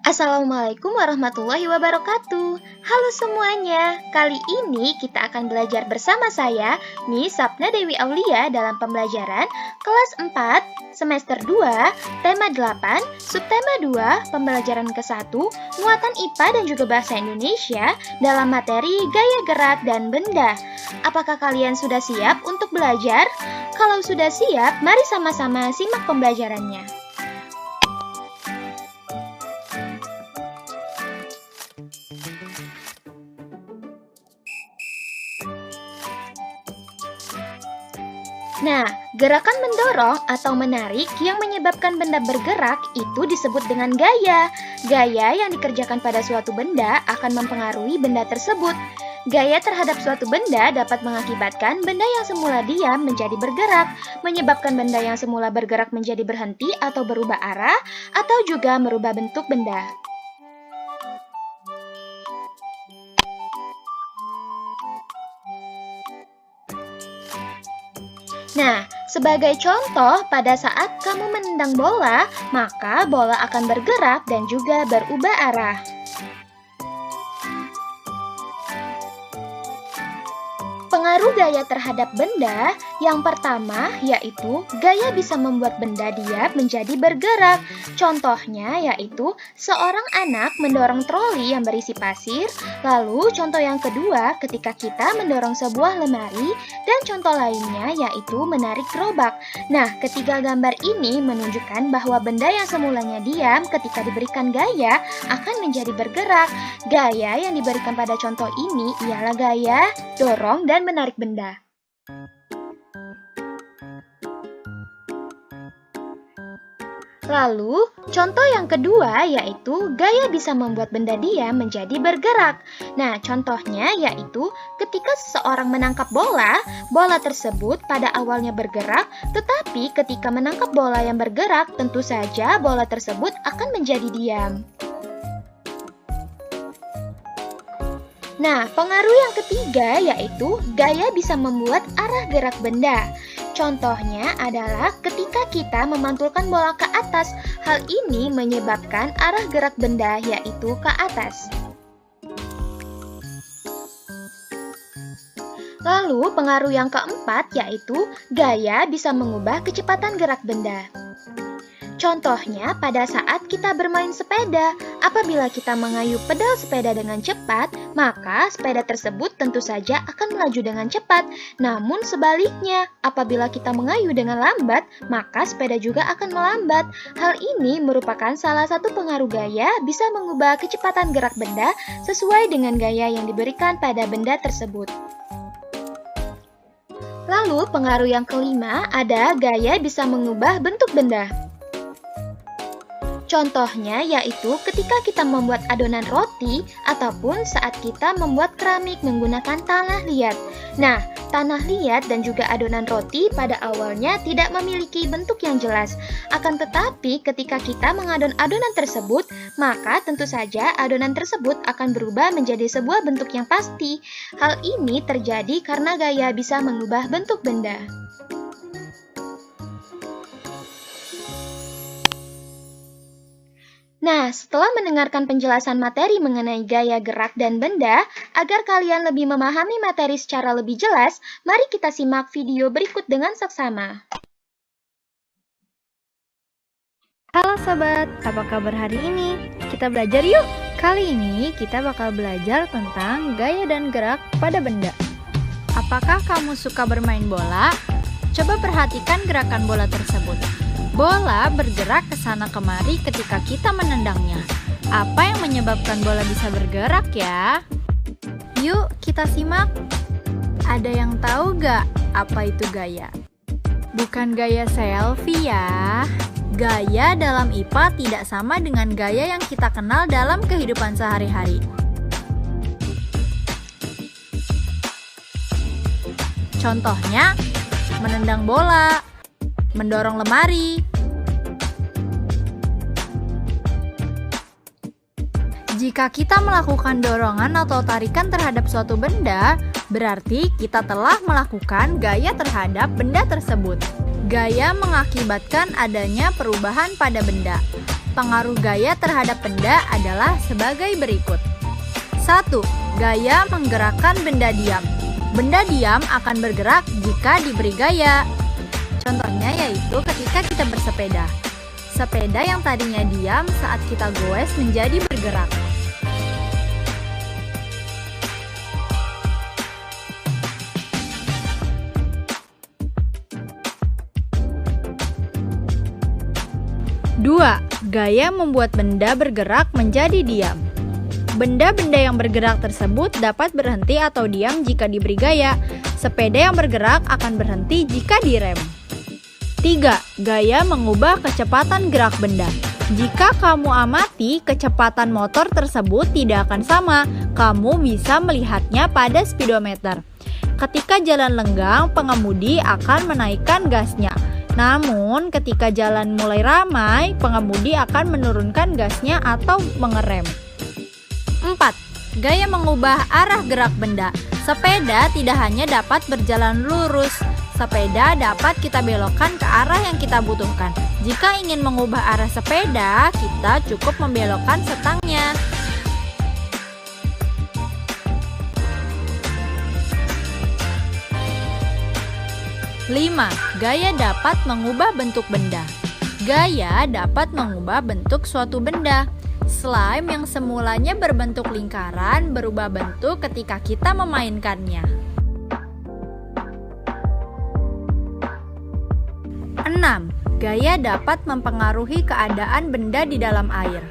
Assalamualaikum warahmatullahi wabarakatuh. Halo semuanya, kali ini kita akan belajar bersama saya, Miss Sapna Dewi Aulia dalam pembelajaran kelas 4, semester 2, tema 8, subtema 2, pembelajaran ke-1, muatan IPA dan juga bahasa Indonesia dalam materi gaya gerak dan benda. Apakah kalian sudah siap untuk belajar? Kalau sudah siap, mari sama-sama simak pembelajarannya. Nah, gerakan mendorong atau menarik yang menyebabkan benda bergerak itu disebut dengan gaya. Gaya yang dikerjakan pada suatu benda akan mempengaruhi benda tersebut. Gaya terhadap suatu benda dapat mengakibatkan benda yang semula diam menjadi bergerak, menyebabkan benda yang semula bergerak menjadi berhenti atau berubah arah, atau juga merubah bentuk benda. Nah, sebagai contoh, pada saat kamu menendang bola, maka bola akan bergerak dan juga berubah arah. Pengaruh gaya terhadap benda, yang pertama yaitu gaya bisa membuat benda diam menjadi bergerak. Contohnya yaitu seorang anak mendorong troli yang berisi pasir. Lalu contoh yang kedua ketika kita mendorong sebuah lemari. Dan contoh lainnya yaitu menarik gerobak. Nah, ketiga gambar ini menunjukkan bahwa benda yang semulanya diam ketika diberikan gaya akan menjadi bergerak. Gaya yang diberikan pada contoh ini ialah gaya dorong dan menarik benda. Lalu, contoh yang kedua yaitu gaya bisa membuat benda diam menjadi bergerak. Nah, contohnya yaitu ketika seseorang menangkap bola, bola tersebut pada awalnya bergerak, tetapi ketika menangkap bola yang bergerak, tentu saja bola tersebut akan menjadi diam. Nah, pengaruh yang ketiga yaitu gaya bisa membuat arah gerak benda. Contohnya adalah ketika kita memantulkan bola ke atas, hal ini menyebabkan arah gerak benda yaitu ke atas. Lalu, pengaruh yang keempat yaitu gaya bisa mengubah kecepatan gerak benda. Contohnya pada saat kita bermain sepeda, apabila kita mengayuh pedal sepeda dengan cepat, maka sepeda tersebut tentu saja akan melaju dengan cepat. Namun sebaliknya, apabila kita mengayuh dengan lambat, maka sepeda juga akan melambat. Hal ini merupakan salah satu pengaruh gaya bisa mengubah kecepatan gerak benda sesuai dengan gaya yang diberikan pada benda tersebut. Lalu pengaruh yang kelima ada gaya bisa mengubah bentuk benda. Contohnya yaitu ketika kita membuat adonan roti ataupun saat kita membuat keramik menggunakan tanah liat. Nah, tanah liat dan juga adonan roti pada awalnya tidak memiliki bentuk yang jelas. Akan tetapi ketika kita mengadon adonan tersebut, maka tentu saja adonan tersebut akan berubah menjadi sebuah bentuk yang pasti. Hal ini terjadi karena gaya bisa mengubah bentuk benda. Nah, setelah mendengarkan penjelasan materi mengenai gaya gerak dan benda, agar kalian lebih memahami materi secara lebih jelas, mari kita simak video berikut dengan seksama. Halo sobat, apa kabar hari ini? Kita belajar yuk! Kali ini kita bakal belajar tentang gaya dan gerak pada benda. Apakah kamu suka bermain bola? Coba perhatikan gerakan bola tersebut. Bola bergerak ke sana kemari ketika kita menendangnya. Apa yang menyebabkan bola bisa bergerak ya? Yuk kita simak. Ada yang tahu gak apa itu gaya? Bukan gaya selfie ya. Gaya dalam IPA tidak sama dengan gaya yang kita kenal dalam kehidupan sehari-hari. Contohnya, menendang bola, mendorong lemari. Jika kita melakukan dorongan atau tarikan terhadap suatu benda, berarti kita telah melakukan gaya terhadap benda tersebut. Gaya mengakibatkan adanya perubahan pada benda. Pengaruh gaya terhadap benda adalah sebagai berikut. 1. Gaya menggerakkan benda diam. Benda diam akan bergerak jika diberi gaya. Contohnya yaitu ketika kita bersepeda. Sepeda yang tadinya diam saat kita goes menjadi bergerak. Dua, gaya membuat benda bergerak menjadi diam. Benda-benda yang bergerak tersebut dapat berhenti atau diam jika diberi gaya. Sepeda yang bergerak akan berhenti jika direm. 3. Gaya mengubah kecepatan gerak benda. Jika kamu amati, kecepatan motor tersebut tidak akan sama. Kamu bisa melihatnya pada speedometer. Ketika jalan lenggang, pengemudi akan menaikkan gasnya. Namun, ketika jalan mulai ramai, pengemudi akan menurunkan gasnya atau mengerem. 4. Gaya mengubah arah gerak benda. Sepeda tidak hanya dapat berjalan lurus, sepeda dapat kita belokkan ke arah yang kita butuhkan. Jika ingin mengubah arah sepeda, kita cukup membelokkan setangnya. 5. Gaya dapat mengubah bentuk benda. Gaya dapat mengubah bentuk suatu benda. Slime yang semulanya berbentuk lingkaran berubah bentuk ketika kita memainkannya. 6. Gaya dapat mempengaruhi keadaan benda di dalam air.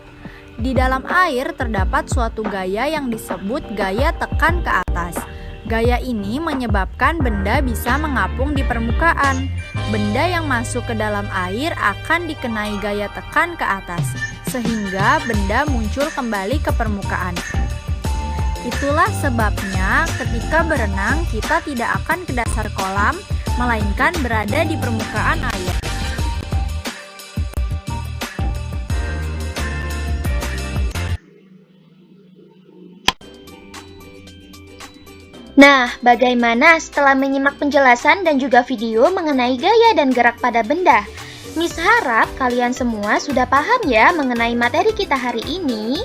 Di dalam air terdapat suatu gaya yang disebut gaya tekan ke atas. Gaya ini menyebabkan benda bisa mengapung di permukaan. Benda yang masuk ke dalam air akan dikenai gaya tekan ke atas, sehingga benda muncul kembali ke permukaan. Itulah sebabnya ketika berenang kita tidak akan ke dasar kolam, melainkan berada di permukaan air. Nah, bagaimana setelah menyimak penjelasan dan juga video mengenai gaya dan gerak pada benda? Miss harap kalian semua sudah paham ya mengenai materi kita hari ini.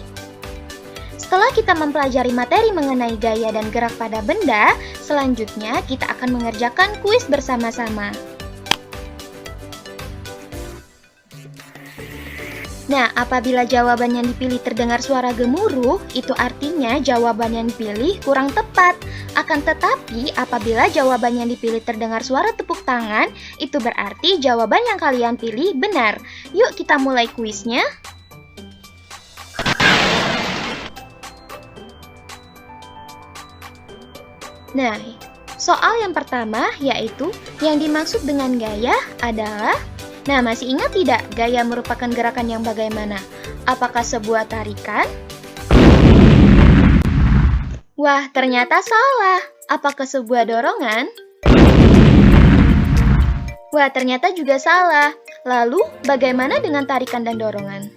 Setelah kita mempelajari materi mengenai gaya dan gerak pada benda, selanjutnya kita akan mengerjakan kuis bersama-sama. Nah, apabila jawaban yang dipilih terdengar suara gemuruh, itu artinya jawaban yang dipilih kurang tepat. Akan tetapi, apabila jawaban yang dipilih terdengar suara tepuk tangan, itu berarti jawaban yang kalian pilih benar. Yuk kita mulai kuisnya. Nah, soal yang pertama yaitu yang dimaksud dengan gaya adalah, nah, masih ingat tidak gaya merupakan gerakan yang bagaimana? Apakah sebuah tarikan? Wah, ternyata salah. Apakah sebuah dorongan? Wah, ternyata juga salah. Lalu, bagaimana dengan tarikan dan dorongan?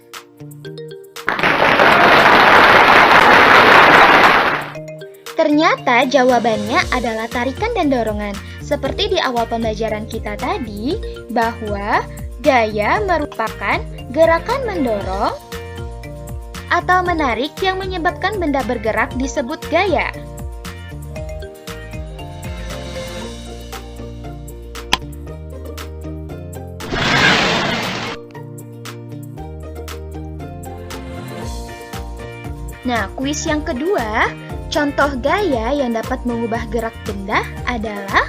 Ternyata jawabannya adalah tarikan dan dorongan. Seperti di awal pembelajaran kita tadi, bahwa gaya merupakan gerakan mendorong atau menarik yang menyebabkan benda bergerak disebut gaya. Nah, kuis yang kedua, contoh gaya yang dapat mengubah gerak benda adalah,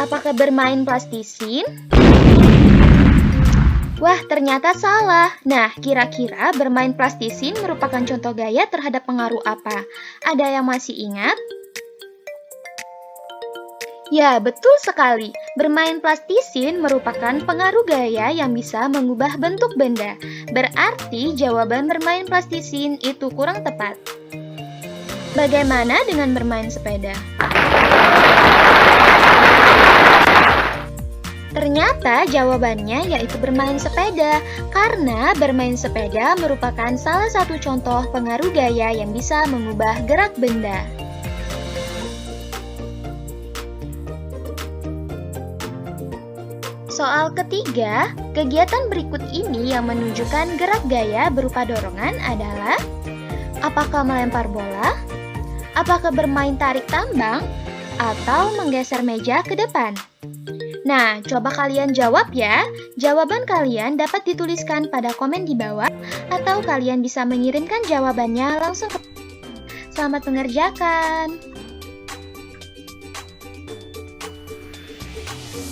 apakah bermain plastisin? Wah, ternyata salah. Nah, kira-kira bermain plastisin merupakan contoh gaya terhadap pengaruh apa? Ada yang masih ingat? Ya, betul sekali. Bermain plastisin merupakan pengaruh gaya yang bisa mengubah bentuk benda. Berarti jawaban bermain plastisin itu kurang tepat. Bagaimana dengan bermain sepeda? Ternyata jawabannya yaitu bermain sepeda, karena bermain sepeda merupakan salah satu contoh pengaruh gaya yang bisa mengubah gerak benda. Soal ketiga, kegiatan berikut ini yang menunjukkan gerak gaya berupa dorongan adalah: apakah melempar bola, apakah bermain tarik tambang, atau menggeser meja ke depan? Nah, coba kalian jawab ya. Jawaban kalian dapat dituliskan pada komen di bawah, atau kalian bisa mengirimkan jawabannya langsung ke... Selamat mengerjakan!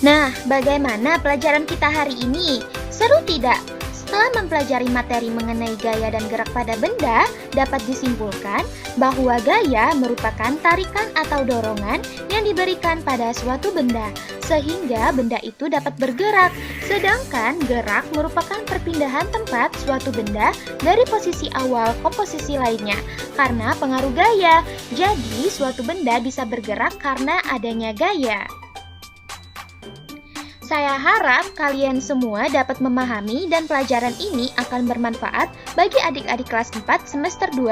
Nah, bagaimana pelajaran kita hari ini? Seru tidak? Setelah mempelajari materi mengenai gaya dan gerak pada benda, dapat disimpulkan bahwa gaya merupakan tarikan atau dorongan yang diberikan pada suatu benda, sehingga benda itu dapat bergerak. Sedangkan gerak merupakan perpindahan tempat suatu benda dari posisi awal ke posisi lainnya, karena pengaruh gaya. Jadi, suatu benda bisa bergerak karena adanya gaya. Saya harap kalian semua dapat memahami dan pelajaran ini akan bermanfaat bagi adik-adik kelas 4 semester 2.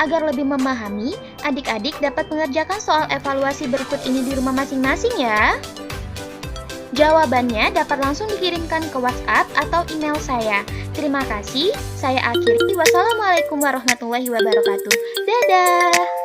Agar lebih memahami, adik-adik dapat mengerjakan soal evaluasi berikut ini di rumah masing-masing ya. Jawabannya dapat langsung dikirimkan ke WhatsApp atau email saya. Terima kasih, saya akhiri. Wassalamualaikum warahmatullahi wabarakatuh. Dadah!